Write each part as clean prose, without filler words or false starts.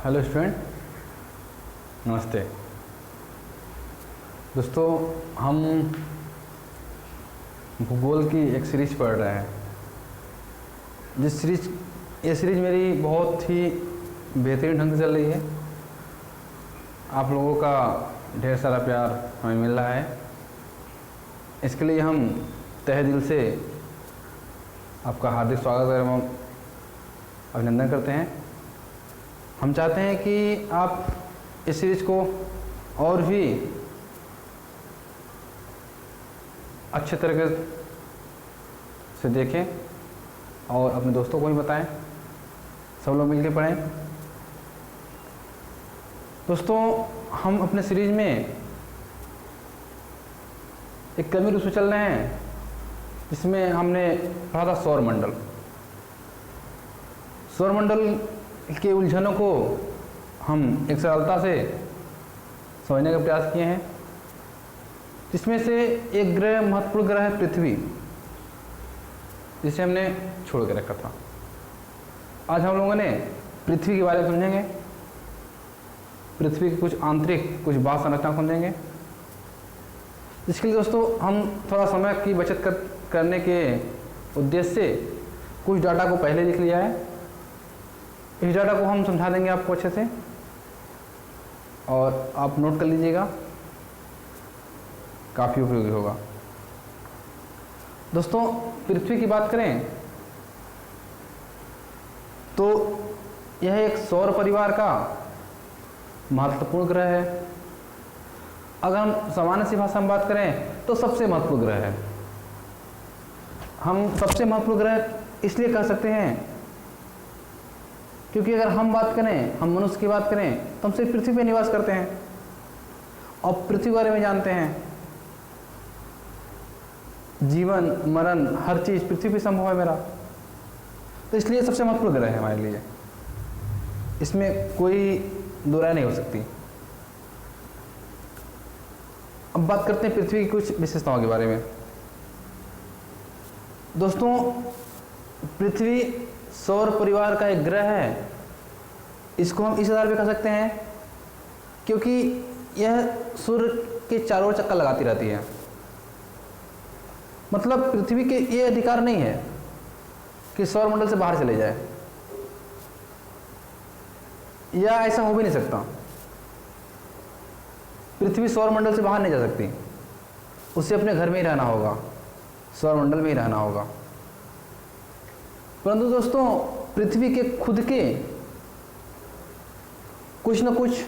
Hello student, नमस्ते। दोस्तों, हम भूगोल की एक सीरीज पढ़ रहे हैं। ये सीरीज मेरी बहुत ही बेहतरीन ढंग से चल रही है। आप लोगों का ढेर सारा प्यार हमें मिल रहा है। इसके लिए हम तहे दिल से आपका हार्दिक स्वागत एवं अभिनंदन करते हैं। हम चाहते हैं कि आप इस सीरीज को और भी अच्छे तरीके से देखें और अपने दोस्तों को भी बताएं, सब लोग मिलकर पढ़ें। दोस्तों, हम अपने सीरीज में एक क्रमिक रूप से चल रहे हैं, जिसमें हमने पढ़ा था सौरमंडल। सौरमंडल के उलझनों को हम एक सरलता से समझने का प्रयास किए हैं, जिसमें से एक ग्रह, महत्वपूर्ण ग्रह है पृथ्वी, जिसे हमने छोड़ के रखा था। आज हम लोगों ने पृथ्वी के बारे में समझेंगे, पृथ्वी की कुछ आंतरिक, कुछ बाह्य संरचना समझेंगे। इसके लिए दोस्तों हम थोड़ा समय की बचत करने के उद्देश्य से कुछ डाटा को पहले लिख लिया है। इस डाटा को हम समझा देंगे आपको अच्छे से, और आप नोट कर लीजिएगा, काफ़ी उपयोगी होगा। दोस्तों, पृथ्वी की बात करें तो यह एक सौर परिवार का महत्वपूर्ण ग्रह है। अगर हम सामान्य सी भाषा में बात करें तो सबसे महत्वपूर्ण ग्रह है। हम सबसे महत्वपूर्ण ग्रह इसलिए कह सकते हैं क्योंकि अगर हम बात करें, हम मनुष्य की बात करें, तो हम सिर्फ पृथ्वी पर निवास करते हैं और पृथ्वी के बारे में जानते हैं। जीवन मरण हर चीज़ पृथ्वी पर संभव है मेरा, तो इसलिए सबसे महत्वपूर्ण ग्रह है हमारे लिए। इसमें कोई दो राय नहीं हो सकती। अब बात करते हैं पृथ्वी की कुछ विशेषताओं के बारे में। दोस्तों, पृथ्वी सौर परिवार का एक ग्रह है। इसको हम इस आधार पे कह सकते हैं क्योंकि यह सूर्य के चारों ओर चक्कर लगाती रहती है। मतलब पृथ्वी के ये अधिकार नहीं है कि सौरमंडल से बाहर चले जाए, या ऐसा हो भी नहीं सकता। पृथ्वी सौरमंडल से बाहर नहीं जा सकती, उसे अपने घर में ही रहना होगा, सौरमंडल में ही रहना होगा। परंतु दोस्तों, पृथ्वी के खुद के कुछ न कुछ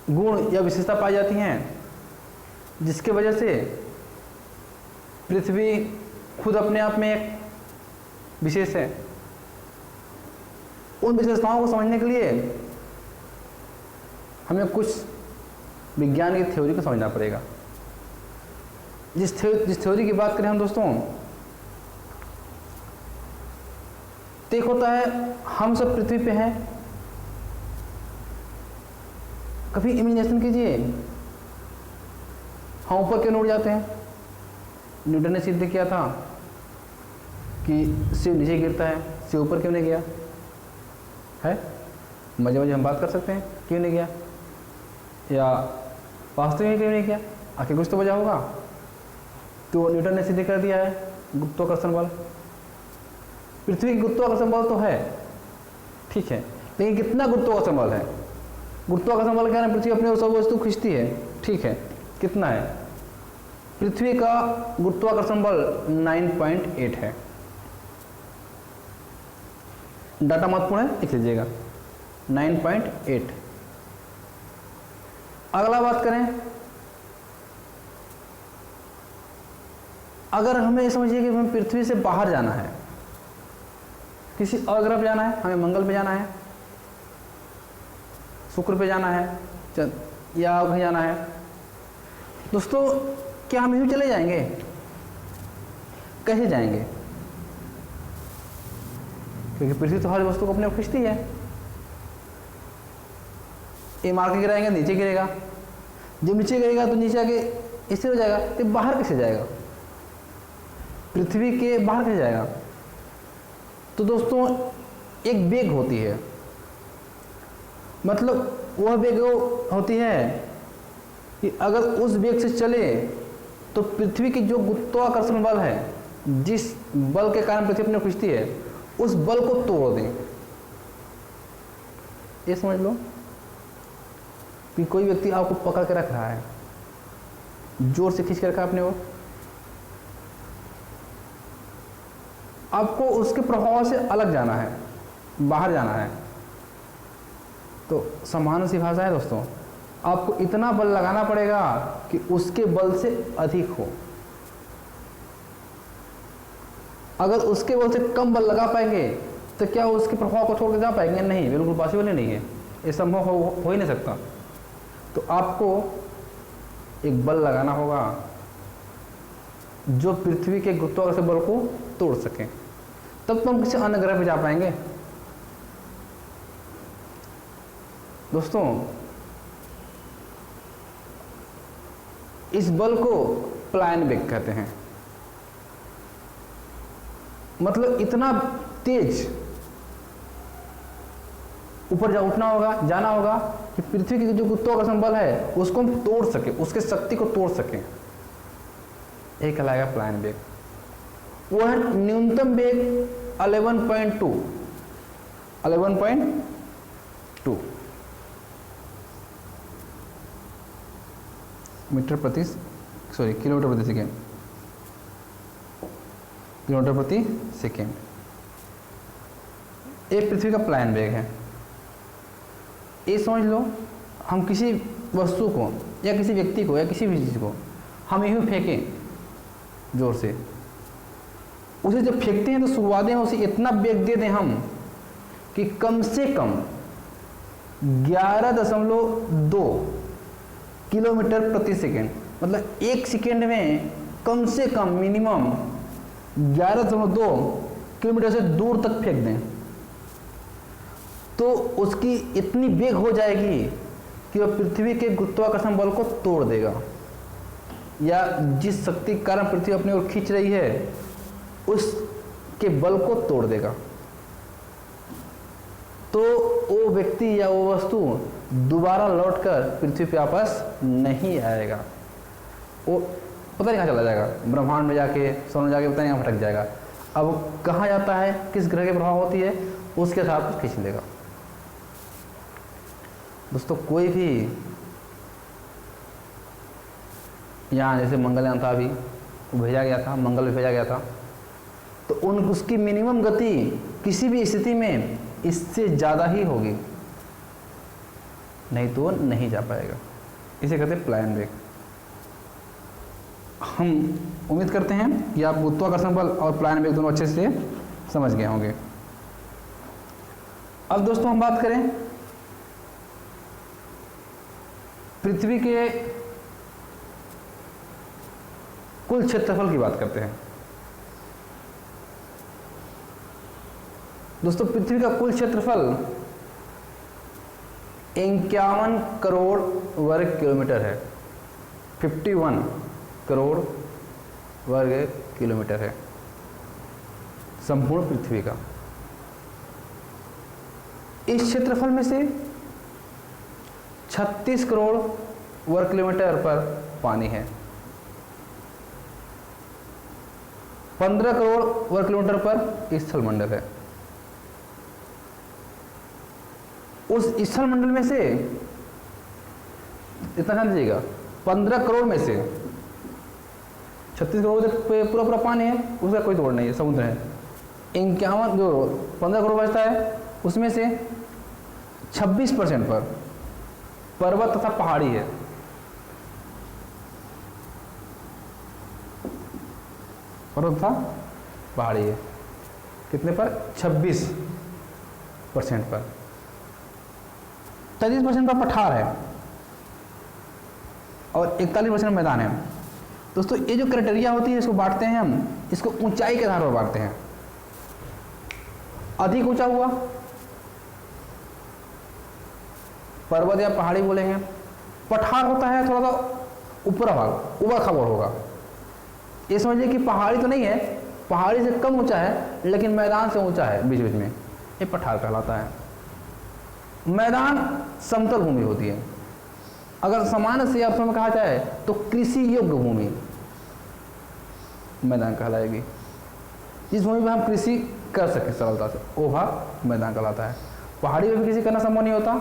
गुण या विशेषता पाई जाती हैं, जिसके वजह से पृथ्वी खुद अपने आप में एक विशेष है। उन विशेषताओं को समझने के लिए हमें कुछ विज्ञान की थ्योरी को समझना पड़ेगा। जिस थ्योरी की बात करें हम दोस्तों, तो एक होता है हम सब पृथ्वी पे हैं। कभी इमेजिनेशन कीजिए, हम ऊपर क्यों उड़ जाते हैं। न्यूटन ने सिद्ध किया था कि शिव नीचे गिरता है, शिव ऊपर क्यों नहीं गया है। मजे मजे हम बात कर सकते हैं, क्यों नहीं गया, या वास्तव में क्यों नहीं किया, आखिर कुछ तो वजह होगा। तो न्यूटन ने सिद्ध कर दिया है गुरुत्वाकर्षण बल। पृथ्वी की गुरुत्वाकर्षण बल तो है, ठीक है, लेकिन कितना गुरुत्वाकर्षण बल है। गुरुत्वाकर्षण बल क्या है, पृथ्वी अपने सब वस्तु खींचती है, ठीक है, कितना है। पृथ्वी का गुरुत्वाकर्षण बल 9.8 है। डाटा महत्वपूर्ण है, लिख लीजिएगा 9.8। अगला बात करें, अगर हमें ये समझिए कि हमें पृथ्वी से बाहर जाना है, किसी और ग्रह पे जाना है, हमें मंगल पे जाना है, शुक्र पे जाना है, या कहीं जाना है, दोस्तों क्या हम यूं चले जाएंगे? कैसे जाएंगे? क्योंकि पृथ्वी तो हर वस्तु को अपने आप खींचती है। ये मार के गिराएंगे, नीचे गिरेगा, जब नीचे गिरेगा तो नीचे आके इससे हो जाएगा, तो बाहर कैसे जाएगा? पृथ्वी के बाहर कैसे जाएगा? तो दोस्तों एक वेग होती है, मतलब वह वेग होती है कि अगर उस वेग से चले तो पृथ्वी की जो गुरुत्वाकर्षण बल है, जिस बल के कारण पृथ्वी अपने खींचती है, उस बल को तोड़ दें। ये समझ लो कि कोई व्यक्ति आपको पकड़ के रख रहा है, जोर से खींच के रखा अपने ओर, आपको उसके प्रभाव से अलग जाना है, बाहर जाना है। तो सामान्य सी भाषा है दोस्तों, आपको इतना बल लगाना पड़ेगा कि उसके बल से अधिक हो। अगर उसके बल से कम बल लगा पाएंगे तो क्या उसके प्रभाव को छोड़ के जा पाएंगे? नहीं, बिल्कुल पॉसिबल ही नहीं है, ये संभव हो ही नहीं सकता। तो आपको एक बल लगाना होगा जो पृथ्वी के गुरुत्वाकर्षण बल को तोड़ सके, तब तो हम किसी अन्य ग्रह पे जा पाएंगे। दोस्तों, इस बल को प्लायन वेग कहते हैं। मतलब इतना तेज ऊपर उठना होगा, जाना होगा कि पृथ्वी की जो गुरुत्वाकर्षण बल है उसको हम तोड़ सके, उसके शक्ति को तोड़ सके। यही कहलाएगा प्लायन वेग। वो है न्यूनतम वेग 11.2 किलोमीटर प्रति सेकेंड। ये पृथ्वी का प्लायन वेग है। ये समझ लो, हम किसी वस्तु को या किसी व्यक्ति को या किसी भी चीज़ को हम यूँ फेंकें जोर से, उसे जब फेंकते हैं तो शुरुआत में उसे इतना वेग दे दें हम कि कम से कम 11.2 किलोमीटर प्रति सेकेंड, मतलब एक सेकेंड में कम से कम मिनिमम 11.2 किलोमीटर से दूर तक फेंक दें, तो उसकी इतनी वेग हो जाएगी कि वह पृथ्वी के गुरुत्वाकर्षण बल को तोड़ देगा, या जिस शक्ति के कारण पृथ्वी अपनी ओर खींच रही है उसके बल को तोड़ देगा। तो वो व्यक्ति या वो वस्तु दोबारा लौटकर पृथ्वी पे वापस नहीं आएगा। वो पता नहीं कहाँ चला जाएगा, ब्रह्मांड में जाके, सौर में जाके पता नहीं कहाँ भटक जाएगा। अब कहाँ जाता है, किस ग्रह के प्रभाव होती है, उसके साथ खींच लेगा। दोस्तों, कोई भी यहाँ जैसे मंगलयान था, अभी वो भेजा गया था, मंगल में भेजा गया था, तो उसकी मिनिमम गति किसी भी स्थिति में इससे ज़्यादा ही होगी, नहीं तो नहीं जा पाएगा। इसे कहते हैं प्लायन वेग। हम उम्मीद करते हैं कि आप गुरुत्वाकर्षण बल और प्लायन वेग दोनों अच्छे से समझ गए होंगे। अब दोस्तों हम बात करें पृथ्वी के कुल क्षेत्रफल की बात करते हैं। दोस्तों, पृथ्वी का कुल क्षेत्रफल 51 करोड़ वर्ग किलोमीटर है। 51 करोड़ वर्ग किलोमीटर है संपूर्ण पृथ्वी का। इस क्षेत्रफल में से 36 करोड़ वर्ग किलोमीटर पर पानी है, 15 करोड़ वर्ग किलोमीटर पर स्थलमंडल है। उस स्थलमंडल में से इतना ध्यान दीजिएगा, 15 करोड़ में से 36 करोड़ पे पूरा पूरा पानी है, उसका कोई तोड़ नहीं है, समुद्र है। 51 जो 15 करोड़ बचता है उसमें से 26% पर पर्वत तथा पहाड़ी है। पर्वत तथा पहाड़ी है कितने पर? 26% पर। 33% पर पठार है और 41% मैदान है। दोस्तों, ये जो क्राइटेरिया होती है इसको बांटते हैं हम, इसको ऊंचाई के आधार पर बांटते हैं। अधिक ऊंचा हुआ पर्वत या पहाड़ी बोलेंगे। पठार होता है थोड़ा सा ऊपर भाग, उबड़ खाबड़ होगा। ये समझिए कि पहाड़ी तो नहीं है, पहाड़ी से कम ऊंचा है लेकिन मैदान से ऊंचा है बीच बीच में, ये पठार कहलाता है। मैदान समतल भूमि होती है। अगर सामान्य से अर्थों में कहा जाए तो कृषि योग्य भूमि मैदान कहलाएगी। जिस भूमि में हम कृषि कर सकें सरलता से वो भाग मैदान कहलाता है। पहाड़ी में भी कृषि करना संभव नहीं होता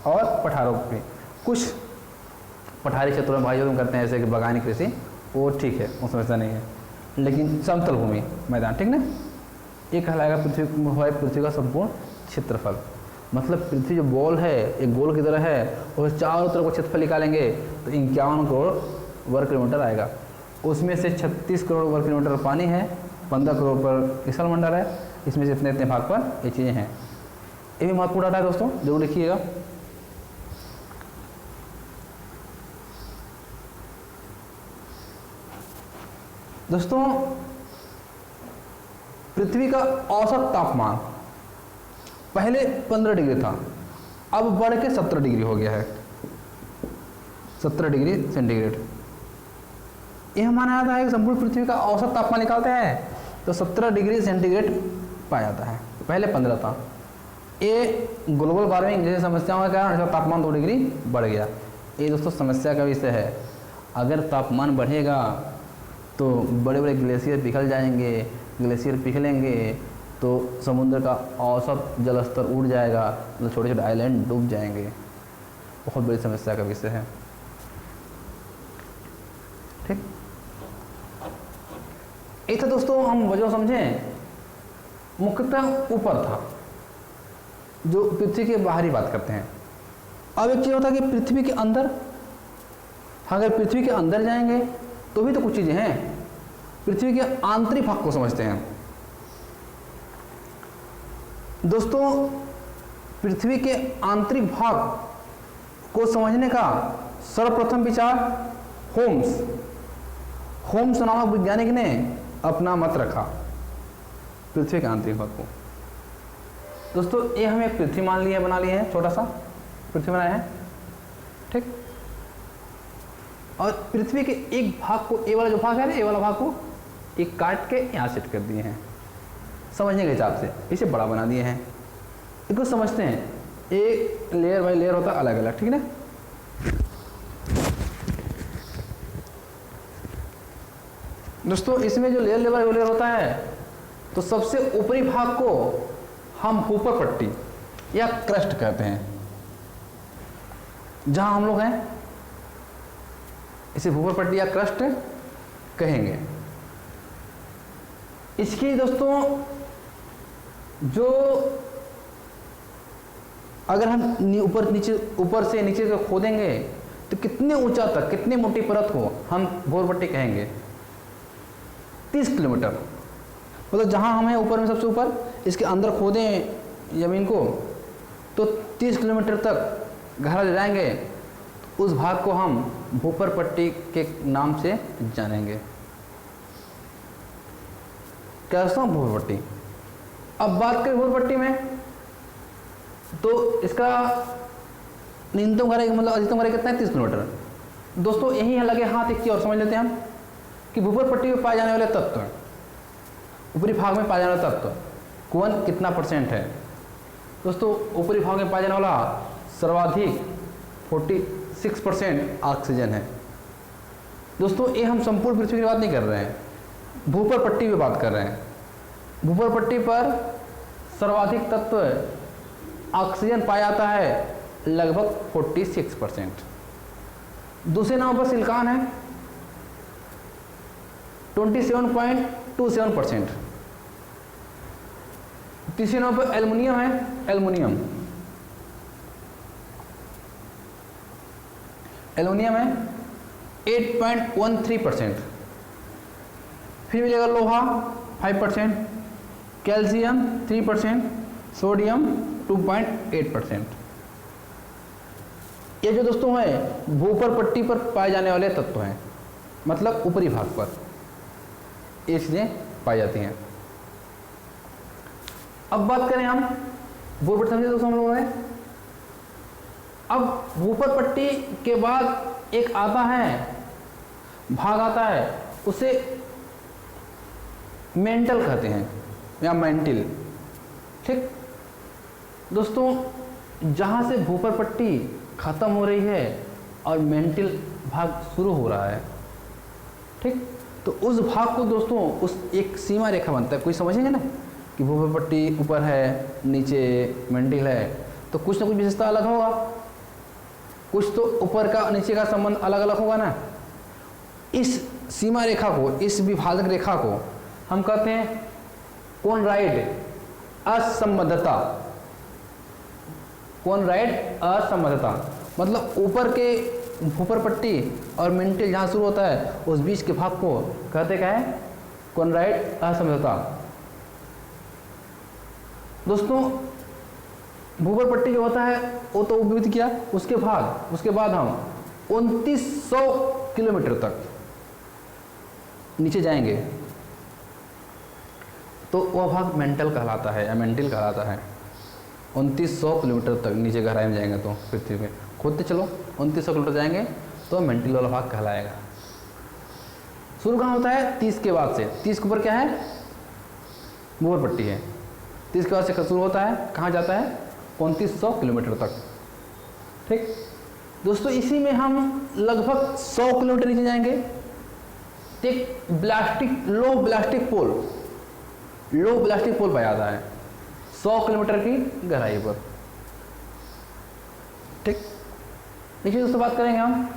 और पठारों में कुछ पठारी क्षेत्रों में भाई जो करते हैं जैसे कि बागानी कृषि, वो ठीक है, वो समस्या नहीं है, लेकिन समतल भूमि मैदान ठीक ना, ये कहलाएगा पृथ्वी का संपूर्ण क्षेत्रफल। मतलब पृथ्वी जो बॉल है एक गोल की तरह है और चारों तरफ का क्षेत्रफल निकालेंगे तो 51 करोड़ वर्ग किलोमीटर आएगा। उसमें से 36 करोड़ वर्ग किलोमीटर पानी है, 15 करोड़ पर स्थल मंडल है, इसमें से इतने इतने भाग पर ये चीज़ें हैं। ये भी महत्वपूर्ण डाटा है दोस्तों, जरूर लिखिएगा। दोस्तों पृथ्वी का औसत तापमान पहले 15 डिग्री था, अब बढ़ के 17 डिग्री हो गया है, 17 डिग्री सेंटीग्रेड। यह माना जाता है कि संपूर्ण पृथ्वी का औसत तापमान निकालते हैं तो 17 डिग्री सेंटीग्रेड पाया जाता है, पहले 15 था। ये ग्लोबल वार्मिंग जैसी समस्याओं के कारण इसका तापमान 2 डिग्री बढ़ गया। ये दोस्तों समस्या का विषय है। अगर तापमान बढ़ेगा तो बड़े बड़े ग्लेशियर पिघल जाएंगे, ग्लेशियर पिघलेंगे तो समुद्र का औसत जल स्तर उड़ जाएगा, तो छोटे छोटे आइलैंड डूब जाएंगे। बहुत बड़ी समस्या का विषय है। ठीक, ये था दोस्तों, हम वजह समझें मुख्यतः ऊपर था जो पृथ्वी के बाहरी बात करते हैं। अब एक चीज़ होता है कि पृथ्वी के अंदर, अगर पृथ्वी के अंदर जाएंगे तो भी तो कुछ चीज़ें हैं। पृथ्वी के आंतरिक भाग को समझते हैं दोस्तों। पृथ्वी के आंतरिक भाग को समझने का सर्वप्रथम विचार होम्स नामक वैज्ञानिक ने अपना मत रखा पृथ्वी के आंतरिक भाग को। दोस्तों ये हम एक पृथ्वी मान लिए, बना लिए हैं, छोटा सा पृथ्वी बनाया है, ठीक। और पृथ्वी के एक भाग को, ए वाला जो भाग है, ए वाला भाग को एक काट के यहाँ सेट कर दिए हैं समझने के हिसाब से, इसे बड़ा बना दिए हैं। इसको समझते हैं, एक लेयर बाई लेयर होता है अलग अलग, ठीक है ना। दोस्तों इसमें जो लेयर बाई लेयर होता है तो सबसे ऊपरी भाग को हम ऊपर पट्टी या क्रस्ट कहते हैं, जहां हम लोग हैं इसे ऊपर पट्टी या क्रस्ट कहेंगे। इसकी दोस्तों जो अगर हम ऊपर से नीचे को खोदेंगे तो कितने ऊंचा तक, कितनी मोटी परत को हम भूर पट्टी कहेंगे, 30 किलोमीटर। मतलब जहां हम हैं ऊपर में, सबसे ऊपर, इसके अंदर खोदें जमीन को तो 30 किलोमीटर तक गहरा ले जाएंगे, उस भाग को हम भूपर पट्टी के नाम से जानेंगे। क्या दोस्तों, भूपर पट्टी। अब बात करें भूपर पट्टी में तो इसका न्यूनतम गहराई मतलब अधिकतम गहराई कितना है, 30 किलोमीटर। दोस्तों यही है लगे हाथ, एक चीज और समझ लेते हैं हम कि भूपर पट्टी में पाए जाने वाले तत्व, ऊपरी भाग में पाए जाने वाला तत्व कौन कितना % है। दोस्तों ऊपरी भाग में पाया जाने वाला सर्वाधिक 46% ऑक्सीजन है। दोस्तों ये हम संपूर्ण पृथ्वी की बात नहीं कर रहे हैं, भूपर पट्टी पे बात कर रहे हैं। भूपर पट्टी पर सर्वाधिक तत्व ऑक्सीजन पाया जाता है लगभग 46%। दूसरे नाम पर सिलिकॉन है 27.27%। तीसरे नंबर पर एल्युमिनियम है, एल्युमिनियम है 8.13%। फिर मिलेगा लोहा 5%, कैल्शियम 3%, सोडियम 2.8%। ये जो दोस्तों है भूपर पट्टी पर पाए जाने वाले तत्व हैं, मतलब ऊपरी भाग पर ये चीजें पाई जाती हैं। अब बात करें हम भूपर पट्टी, समझे दोस्तों हम लोगों ने। अब भूपर पट्टी के बाद एक आता है भाग आता है, उसे मेंटल कहते हैं या मेंटिल, ठीक। दोस्तों जहाँ से भूपर पट्टी खत्म हो रही है और मेंटिल भाग शुरू हो रहा है, ठीक। तो उस भाग को दोस्तों उस एक सीमा रेखा बनता है, कोई समझेंगे ना कि भूपर पट्टी ऊपर है, नीचे मेंटिल है, तो कुछ ना कुछ विशेषता अलग होगा, कुछ तो ऊपर का नीचे का संबंध अलग अलग होगा ना। इस सीमा रेखा को, इस विभाजक रेखा को हम कहते हैं कॉनराइड असंबद्धता। कॉनराइड असंबद्धता मतलब ऊपर के भूपर पट्टी और मेंटिल जहाँ शुरू होता है उस बीच के भाग को कहते क्या है? कॉनराइड असंबद्धता। दोस्तों भूपर पट्टी जो होता है वो तो उपयुक्त किया, उसके बाद हम 2900 किलोमीटर तक नीचे जाएंगे तो वह भाग मेंटल कहलाता है या मेंटिल कहलाता है। 2900 किलोमीटर तक नीचे गहराई में जाएंगे तो पृथ्वी पे खोदते चलो 2900 किलोमीटर जाएंगे तो मेंटिल वाला भाग कहलाएगा। शुरू कहाँ होता है? 30 के बाद से। 30 के ऊपर क्या है? भूपर पट्टी है। 30 के बाद से शुरू होता है, कहाँ जाता है? 2900 किलोमीटर तक, ठीक। दोस्तों इसी में हम लगभग 100 किलोमीटर नीचे जाएंगे, एक लो ब्लास्टिक पोल पाया जाता है 100 किलोमीटर की गहराई पर, ठीक। देखिए दोस्तों बात करेंगे हम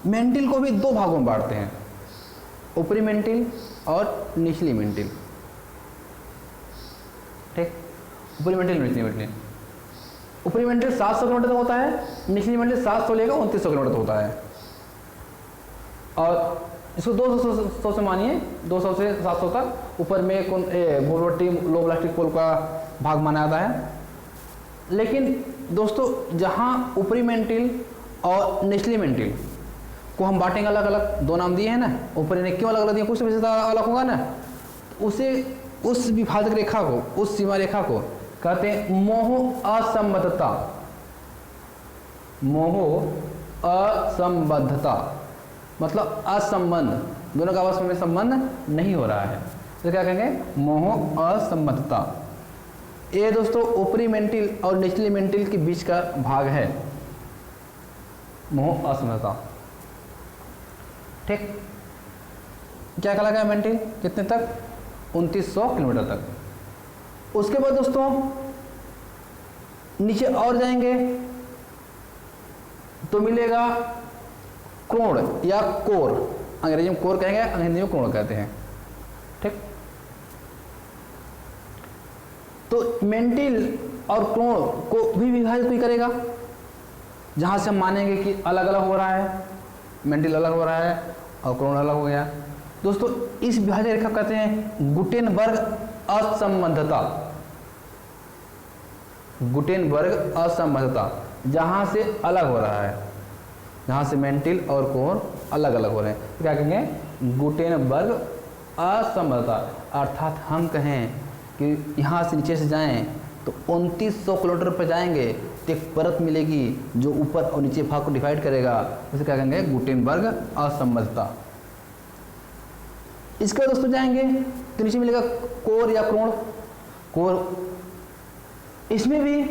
मेंटिल को भी दो भागों में बांटते हैं, ऊपरी मेंटिल और निचली मेंटिल, ठीक। ऊपरी मेंटिल निचली मेंटिल। ऊपरी मेंटिल 700 किलोमीटर तक होता है, निचली मेंटिल 700 लेकर 2900 किलोमीटर तक होता है। और इसको 200 से मानिए, 200 से 700 तक ऊपर में भूपर पट्टी लो ब्लास्टिक पोल का भाग माना जाता है। लेकिन दोस्तों जहाँ ऊपरी मेंटिल और निचली मेंटिल को हम बांटेंगे अलग अलग, दो नाम दिए हैं ना, ऊपरी ने क्यों अलग अलग दिए? कुछ विशेषता अलग होगा ना, उसे उस विभाजक रेखा को, उस सीमा रेखा को कहते हैं मोह असंबद्धता। मोह असंबद्धता मतलब असंबंध, दोनों का आपस में संबंध नहीं हो रहा है, तो क्या कहेंगे? मोह असंबद्धता। ये दोस्तों ऊपरी मेंटिल और निचली मेंटिल के बीच का भाग है मोह असंबद्धता, ठीक। क्या कहला गया मेंटिल? कितने तक? 2900 किलोमीटर तक। उसके बाद दोस्तों नीचे और जाएंगे तो मिलेगा कोण या कोर, अंग्रेजी में कोर कहेंगे, हिंदी में कोण कहते हैं, ठीक। तो मेंटिल और कोण को भी विभाजित भी करेगा, जहां से हम मानेंगे कि अलग अलग हो रहा है, मेंटिल अलग हो रहा है और कोण अलग हो गया। दोस्तों इस विभाजक रेखा कहते हैं गुटेनबर्ग असंबद्धता। गुटेनबर्ग असंबद्धता, जहां से अलग हो रहा है, जहाँ से मेंटिल और कोण अलग अलग हो रहे हैं, तो क्या कहेंगे? गुटेनबर्ग असंबद्धता। अर्थात हम कहें कि यहाँ से नीचे से जाएं तो 2900 किलोमीटर पर जाएंगे तो एक परत मिलेगी जो ऊपर और नीचे भाग को डिवाइड करेगा, उसे क्या कहेंगे? गुटेनबर्ग असंबद्धता। इसके बाद दोस्तों जाएंगे तो नीचे मिलेगा कोर या कोण। कोर, इसमें भी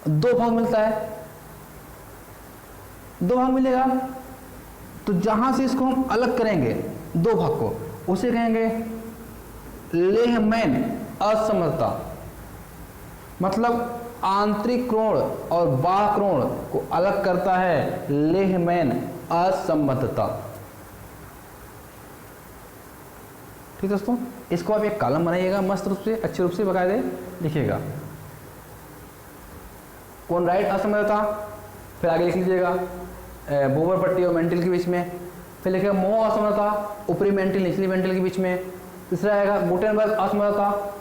दो भाग मिलता है, दो भाग मिलेगा। तो जहां से इसको हम अलग करेंगे दो भाग को, उसे कहेंगे लेहमैन असंबद्धता। मतलब आंतरिक कोण और बाह्य कोण को अलग करता है लेहमैन असंबद्धता, ठीक दोस्तों। इसको आप एक कॉलम बनाइएगा मस्त रूप से, अच्छे रूप से बकायदे लिखिएगा। कॉनराइड असंबद्धता, फिर आगे लिख लीजिएगा भूपर पट्टी और मेंटिल के बीच में, फिर लिखिएगा मोह असंबद्धता ऊपरी मेंटिल निचली मेंटिल के बीच में। तीसरा आएगा गुटेनबर्ग असंबद्धता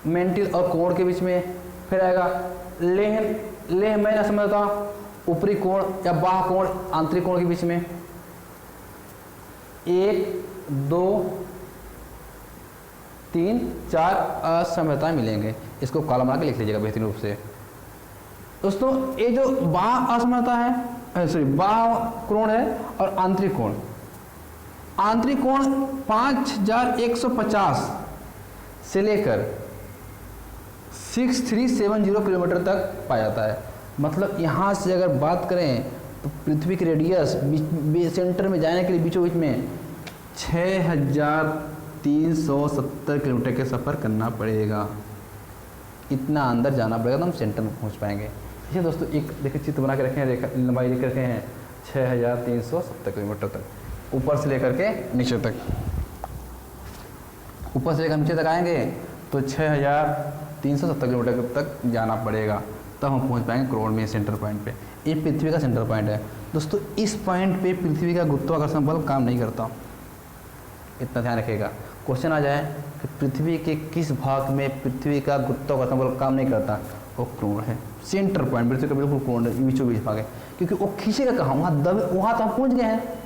मेंटिल और कोण के बीच में। फिर आएगा लेहमैन असंबद्धता ऊपरी कोण या बाह्य कोण आंतरिक कोण के बीच में। 1 2 3 4 असंबद्धता मिलेंगे, इसको कॉलम बना के लिख लीजिएगा बेहतरीन रूप से। दोस्तों ये जो बाह्य असंबद्धता है, बाह्य कोण है और आंतरिक कोण, आंतरिक कोण 5150 से लेकर 6370 किलोमीटर तक पाया जाता है। मतलब यहाँ से अगर बात करें तो पृथ्वी की रेडियस सेंटर में जाने के लिए बीचों बीच में 6370 किलोमीटर के सफ़र करना पड़ेगा। इतना अंदर जाना पड़ेगा तो हम सेंटर में पहुँच पाएंगे। देखिए दोस्तों, एक देखिए चित्र बना के रखे हैं, रेखा लंबाई लिख रखे हैं 6370 किलोमीटर तक, ऊपर से लेकर के नीचे तक। ऊपर से लेकर नीचे तक आएंगे तो 6370 किलोमीटर तक जाना पड़ेगा, तब हम पहुंच पाएंगे करोड़ में सेंटर पॉइंट पे। ये पृथ्वी का सेंटर पॉइंट है दोस्तों। इस पॉइंट पे पृथ्वी का गुरुत्वाकर्षण बल काम नहीं करता, इतना ध्यान रखिएगा। क्वेश्चन आ जाए कि पृथ्वी के किस भाग में पृथ्वी का गुरुत्वाकर्षण बल काम नहीं करता, वो कोण है। सेंटर पॉइंट पृथ्वी का बिल्कुल कोण है, बीचों बीच भाग है, क्योंकि वो खींचेगा कहाँ, वहाँ तो हम पहुँच गए हैं,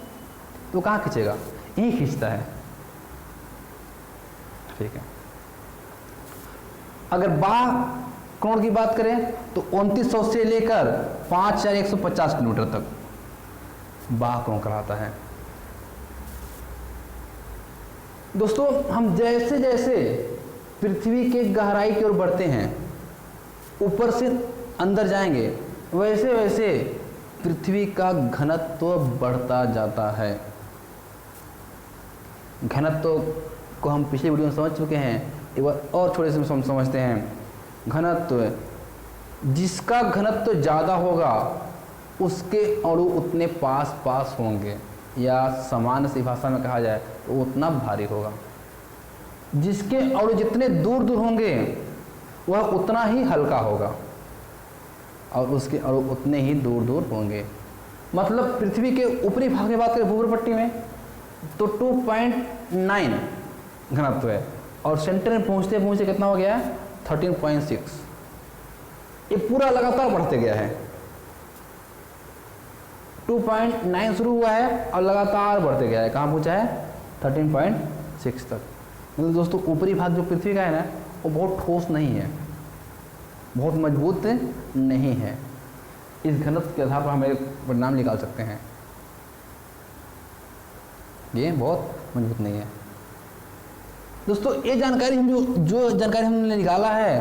तो कहाँ खींचेगा, यही खींचता है। ठीक है। अगर बाह्य कोण की बात करें तो 2900 से लेकर 5150 किलोमीटर तक बाह्य कोण कहलाता है। दोस्तों, हम जैसे जैसे पृथ्वी के गहराई की ओर बढ़ते हैं, ऊपर से अंदर जाएंगे, वैसे वैसे पृथ्वी का घनत्व बढ़ता जाता है। घनत्व को हम पिछले वीडियो में समझ चुके हैं, एक बार और थोड़े से समझते हैं। घनत्व, जिसका घनत्व ज़्यादा होगा उसके अणु उतने पास पास होंगे, या सामान्य सी भाषा में कहा जाए तो उतना भारी होगा। जिसके अणु जितने दूर दूर होंगे वह उतना ही हल्का होगा, और उसके अणु उतने ही दूर दूर होंगे। मतलब पृथ्वी के ऊपरी भाग की बात करें भूमध्यरेखा में तो 2.9 घनत्व है, और सेंटर में पहुंचते पहुंचते कितना हो गया है 13.6। ये पूरा लगातार बढ़ते गया है। 2.9 शुरू हुआ है और लगातार बढ़ते गया है, कहाँ पहुंचा है 13.6 तक। मतलब दोस्तों, ऊपरी भाग जो पृथ्वी का है ना, वो बहुत ठोस नहीं है, बहुत मजबूत नहीं है। इस घनत्व के आधार पर हम एक परिणाम निकाल सकते हैं, ये बहुत मजबूत नहीं है। दोस्तों, ये जानकारी हम जो जानकारी हमने निकाला है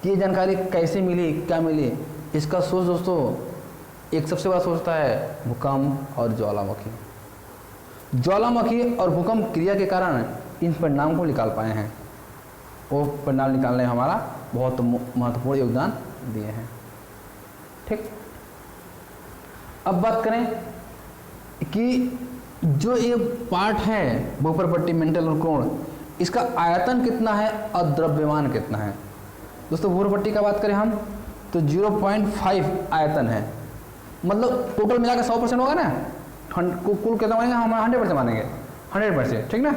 कि ये जानकारी कैसे मिली, क्या मिली, इसका सोर्स दोस्तों एक सबसे बड़ा सोर्स होता है भूकंप और ज्वालामुखी। ज्वालामुखी और भूकंप क्रिया के कारण इन परिणाम को निकाल पाए हैं। वो परिणाम निकालने में हमारा बहुत महत्वपूर्ण योगदान दिए हैं। ठीक, अब बात करें कि जो ये पार्ट है भूप्रपट्टी, मेंटल और कोण, इसका आयतन कितना है और द्रव्यमान कितना है। दोस्तों, भूप्रपट्टी का बात करें हम तो 0.5 आयतन है। मतलब टोटल मिला के 100% होगा ना, कुल कितना मानेंगे हम 100% मानेंगे, 100%, ठीक ना।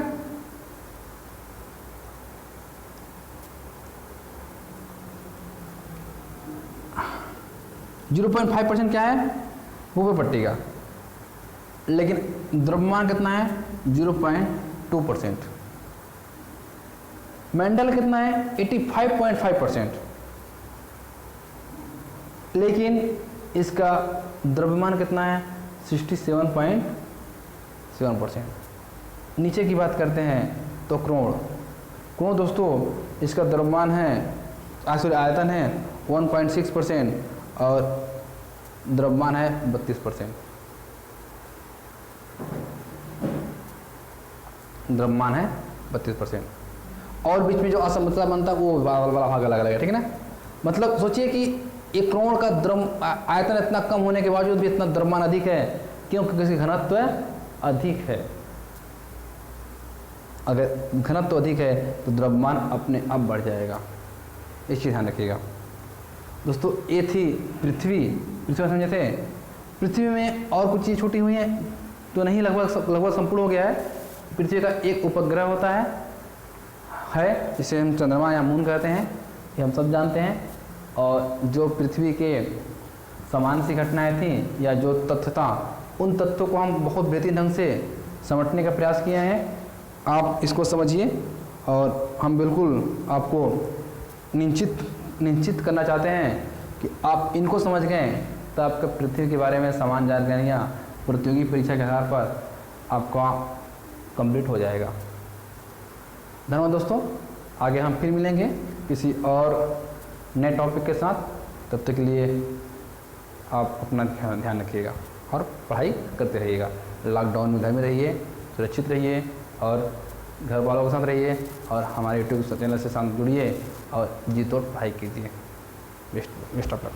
%0.5 क्या है भूप्रपट्टी का, लेकिन द्रव्यमान कितना है 0.2%। मेंडल कितना है 85.5%, लेकिन इसका द्रव्यमान कितना है 67.7%। नीचे की बात करते हैं तो कोण दोस्तों, इसका द्रव्यमान है आयतन है 1.6% और द्रव्यमान है 32%। द्रव्यमान है 32%, और बीच में जो असमता बनता है वो वाला भाग अलग अलग है, ठीक है ना। मतलब सोचिए कि एक कोण का आयतन इतना कम होने के बावजूद भी इतना द्रव्यमान अधिक है, क्योंकि किसी घनत्व अधिक है। अगर घनत्व अधिक है तो द्रव्यमान अपने आप बढ़ जाएगा, इस चीज़ ध्यान रखिएगा। दोस्तों, ये थी पृथ्वी समझे थे। पृथ्वी में और कुछ चीज़ छूटी हुई हैं तो नहीं, लगभग संपूर्ण हो गया है। पृथ्वी का एक उपग्रह होता है जिसे हम चंद्रमा या मून कहते हैं, ये हम सब जानते हैं। और जो पृथ्वी के समान सी घटनाएं थी या जो तथ्य था, उन तथ्यों को हम बहुत बेहतरीन ढंग से समझने का प्रयास किए हैं। आप इसको समझिए, और हम बिल्कुल आपको निश्चित करना चाहते हैं कि आप इनको समझ गए तो आपका पृथ्वी के बारे में समान जानकारियाँ प्रतियोगी परीक्षा के आधार पर आपका कंप्लीट हो जाएगा। धन्यवाद दोस्तों, आगे हम फिर मिलेंगे। किसी और नए टॉपिक के साथ। तब तक के लिए आप अपना ध्यान रखिएगा और पढ़ाई करते रहिएगा। लॉकडाउन में घर में रहिए, सुरक्षित रहिए और घर वालों के साथ रहिए और हमारे यूट्यूब चैनल से साथ जुड़िए और जी तोड़ पढ़ाई कीजिए। Best of luck.